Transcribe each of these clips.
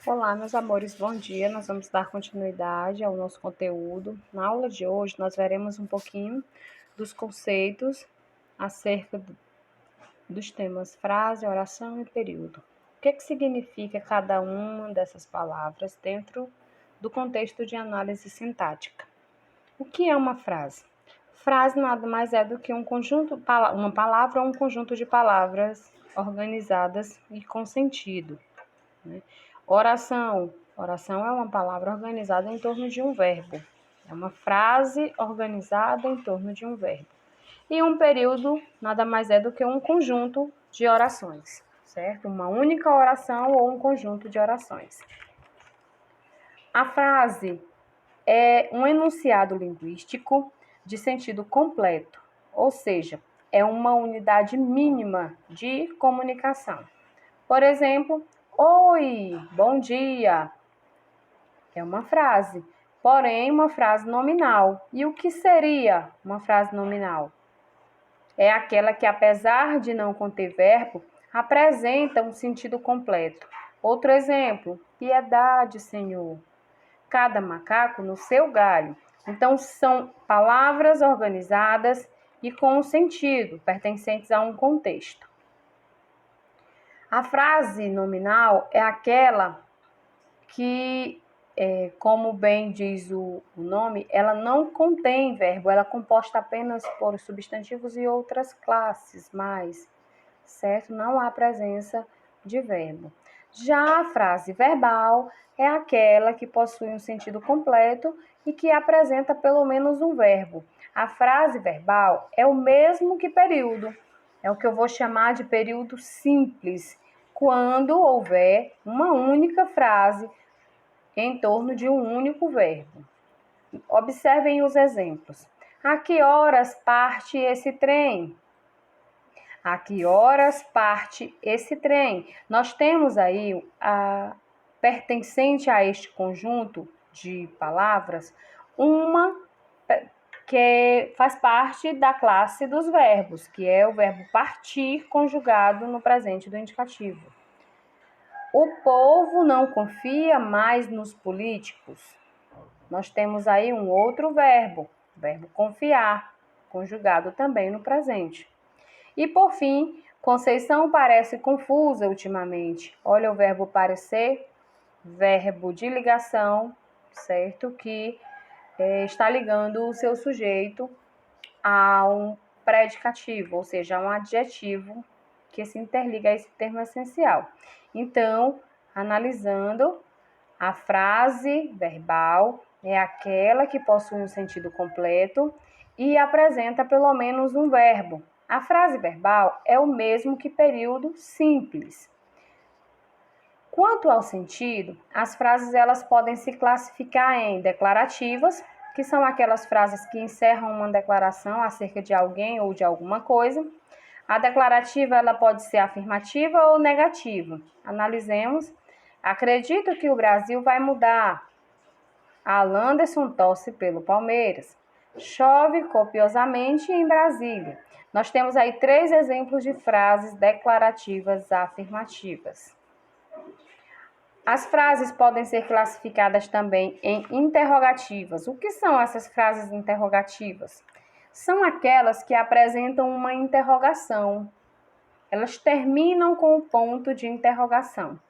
Olá, meus amores, bom dia. Nós vamos dar continuidade ao nosso conteúdo. Na aula de hoje, nós veremos um pouquinho dos conceitos acerca dos temas frase, oração e período. O que significa cada uma dessas palavras dentro do contexto de análise sintática? O que é uma frase? Frase nada mais é do que uma palavra ou um conjunto de palavras organizadas e com sentido, né? Oração. Oração é uma palavra organizada em torno de um verbo. É uma frase organizada em torno de um verbo. E um período nada mais é do que um conjunto de orações, certo? Uma única oração ou um conjunto de orações. A frase é um enunciado linguístico de sentido completo, ou seja, é uma unidade mínima de comunicação. Por exemplo, oi, bom dia, é uma frase, porém uma frase nominal. E o que seria uma frase nominal? É aquela que, apesar de não conter verbo, apresenta um sentido completo. Outro exemplo, piedade, Senhor. Cada macaco no seu galho. Então, são palavras organizadas e com um sentido, pertencentes a um contexto. A frase nominal é aquela que, como bem diz o nome, ela não contém verbo, ela é composta apenas por substantivos e outras classes, mas, certo? Não há presença de verbo. Já a frase verbal é aquela que possui um sentido completo e que apresenta pelo menos um verbo. A frase verbal é o mesmo que período, é o que eu vou chamar de período simples, quando houver uma única frase em torno de um único verbo. Observem os exemplos. A que horas parte esse trem? A que horas parte esse trem? Nós temos aí pertencente a este conjunto de palavras, uma que faz parte da classe dos verbos, que é o verbo partir conjugado no presente do indicativo. O povo não confia mais nos políticos. Nós temos aí um outro verbo, o verbo confiar, conjugado também no presente. E por fim, Conceição parece confusa ultimamente. Olha o verbo parecer, verbo de ligação, certo? Que está ligando o seu sujeito a um predicativo, ou seja, a um adjetivo que se interliga a esse termo essencial. Então, analisando, a frase verbal é aquela que possui um sentido completo e apresenta pelo menos um verbo. A frase verbal é o mesmo que período simples. Quanto ao sentido, as frases elas podem se classificar em declarativas, que são aquelas frases que encerram uma declaração acerca de alguém ou de alguma coisa. A declarativa ela pode ser afirmativa ou negativa. Analisemos. Acredito que o Brasil vai mudar. Alan Anderson torce pelo Palmeiras. Chove copiosamente em Brasília. Nós temos aí 3 exemplos de frases declarativas afirmativas. As frases podem ser classificadas também em interrogativas. O que são essas frases interrogativas? São aquelas que apresentam uma interrogação. Elas terminam com o ponto de interrogação.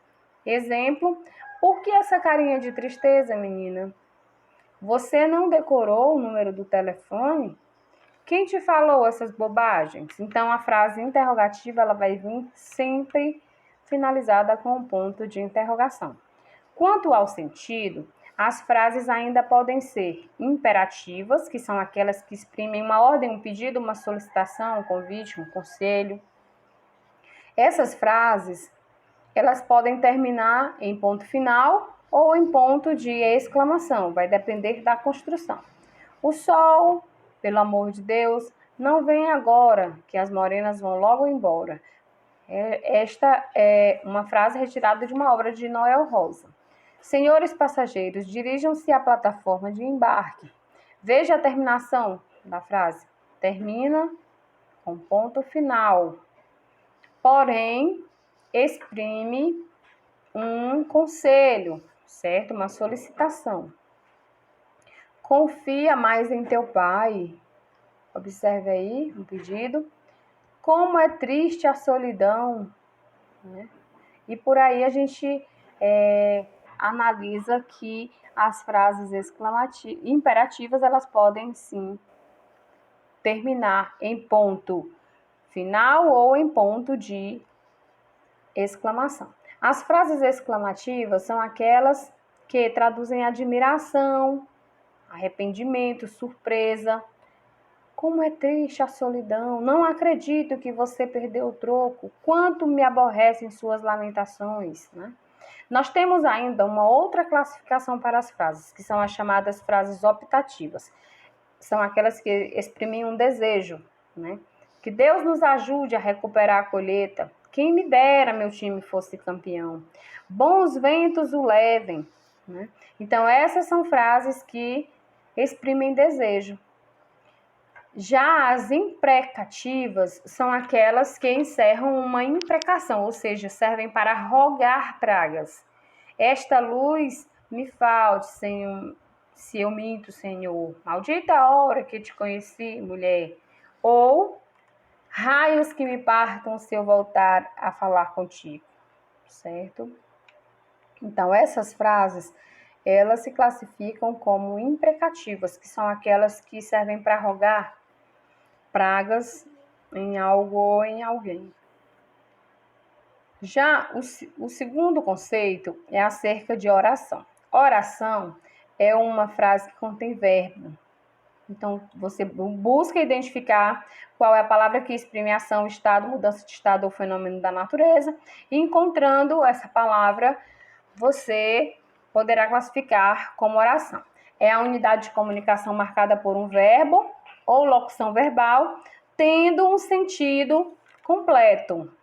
Exemplo: por que essa carinha de tristeza, menina? Você não decorou o número do telefone? Quem te falou essas bobagens? Então, a frase interrogativa ela vai vir sempre finalizada com um ponto de interrogação. Quanto ao sentido, as frases ainda podem ser imperativas, que são aquelas que exprimem uma ordem, um pedido, uma solicitação, um convite, um conselho. Essas frases, elas podem terminar em ponto final ou em ponto de exclamação, vai depender da construção. O sol, pelo amor de Deus, não vem agora, que as morenas vão logo embora. Esta é uma frase retirada de uma obra de Noel Rosa. Senhores passageiros, dirijam-se à plataforma de embarque. Veja a terminação da frase. Termina com ponto final. Porém, exprime um conselho, certo? Uma solicitação. Confia mais em teu pai. Observe aí um pedido. Como é triste a solidão, né? E por aí a gente analisa que as frases imperativas, elas podem sim terminar em ponto final ou em ponto de exclamação. As frases exclamativas são aquelas que traduzem admiração, arrependimento, surpresa. Como é triste a solidão, não acredito que você perdeu o troco, quanto me aborrecem suas lamentações, né? Nós temos ainda uma outra classificação para as frases, que são as chamadas frases optativas. São aquelas que exprimem um desejo, né? Que Deus nos ajude a recuperar a colheita. Quem me dera meu time fosse campeão. Bons ventos o levem, né? Então, essas são frases que exprimem desejo. Já as imprecativas são aquelas que encerram uma imprecação, ou seja, servem para rogar pragas. Esta luz me falte, Senhor, se eu minto, Senhor. Maldita a hora que te conheci, mulher. Ou raios que me partam se eu voltar a falar contigo, certo? Então, essas frases, elas se classificam como imprecativas, que são aquelas que servem para rogar pragas em algo ou em alguém. Já o segundo conceito é acerca de oração. Oração é uma frase que contém verbo. Então, você busca identificar qual é a palavra que exprime ação, estado, mudança de estado ou fenômeno da natureza. E encontrando essa palavra, você poderá classificar como oração. É a unidade de comunicação marcada por um verbo ou locução verbal, tendo um sentido completo.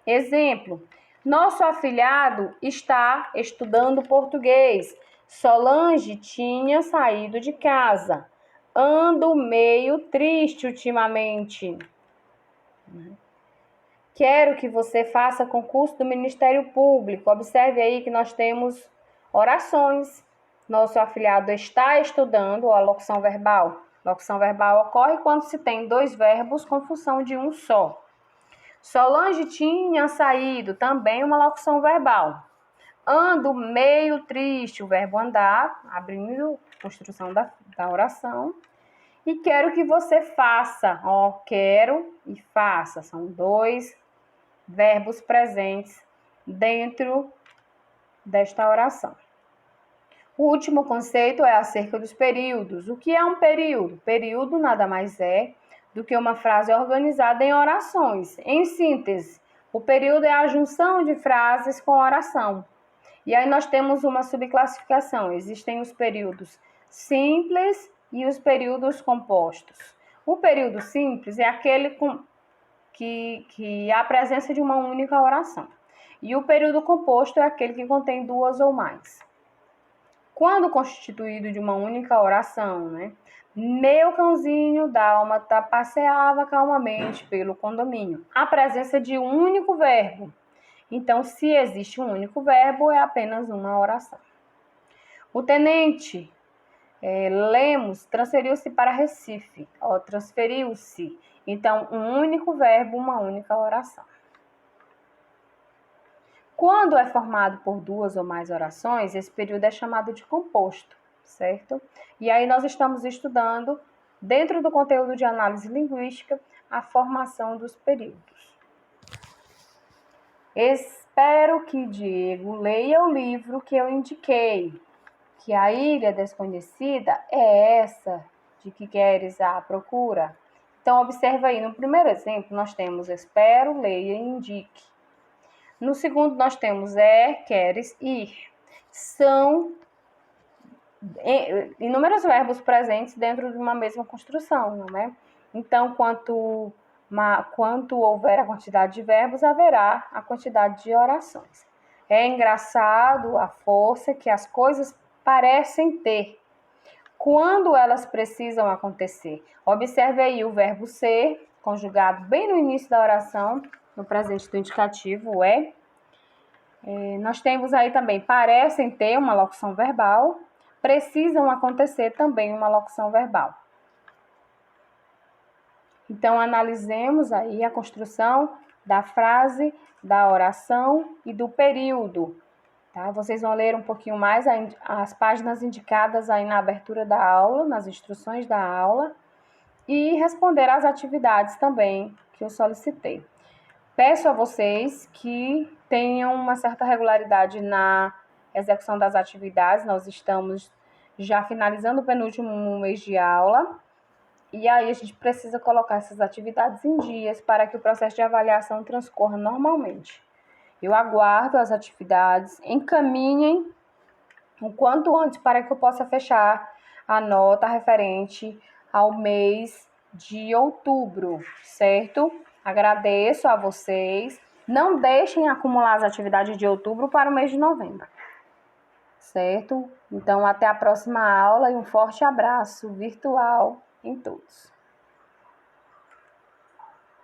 Exemplo: nosso afilhado está estudando português. Solange tinha saído de casa. Ando meio triste ultimamente. Quero que você faça concurso do Ministério Público. Observe aí que nós temos orações. Nosso afilhado está estudando, a locução verbal. Locução verbal ocorre quando se tem dois verbos com função de um só. Solange tinha saído, também uma locução verbal. Ando meio triste, o verbo andar, abrindo a construção da oração. E quero que você faça, quero e faça, são dois verbos presentes dentro desta oração. O último conceito é acerca dos períodos. O que é um período? Período nada mais é do que uma frase organizada em orações. Em síntese, o período é a junção de frases com oração. E aí nós temos uma subclassificação. Existem os períodos simples e os períodos compostos. O período simples é aquele que há a presença de uma única oração. E o período composto é aquele que contém duas ou mais. Quando constituído de uma única oração, né? Meu cãozinho dálmata passeava calmamente pelo condomínio. A presença de um único verbo. Então, se existe um único verbo, é apenas uma oração. O tenente Lemos transferiu-se para Recife. Transferiu-se. Então, um único verbo, uma única oração. Quando é formado por duas ou mais orações, esse período é chamado de composto, certo? E aí nós estamos estudando, dentro do conteúdo de análise linguística, a formação dos períodos. Espero que Diego leia o livro que eu indiquei, que a ilha desconhecida é essa de que queres a procura. Então, observa aí, no primeiro exemplo, nós temos espero, leia e indique. No segundo, nós temos queres, ir. São inúmeros verbos presentes dentro de uma mesma construção, não é? Então, quanto houver a quantidade de verbos, haverá a quantidade de orações. É engraçado a força que as coisas parecem ter quando elas precisam acontecer. Observe aí o verbo ser, conjugado bem no início da oração, no presente do indicativo, é. Nós temos aí também, parecem ter uma locução verbal, precisam acontecer também uma locução verbal. Então, analisemos aí a construção da frase, da oração e do período. Tá? Vocês vão ler um pouquinho mais as páginas indicadas aí na abertura da aula, nas instruções da aula, e responder às atividades também que eu solicitei. Peço a vocês que tenham uma certa regularidade na execução das atividades. Nós estamos já finalizando o penúltimo mês de aula, e aí a gente precisa colocar essas atividades em dias para que o processo de avaliação transcorra normalmente. Eu aguardo as atividades, encaminhem o quanto antes para que eu possa fechar a nota referente ao mês de outubro, certo? Agradeço a vocês. Não deixem acumular as atividades de outubro para o mês de novembro, certo? Então, até a próxima aula e um forte abraço virtual em todos.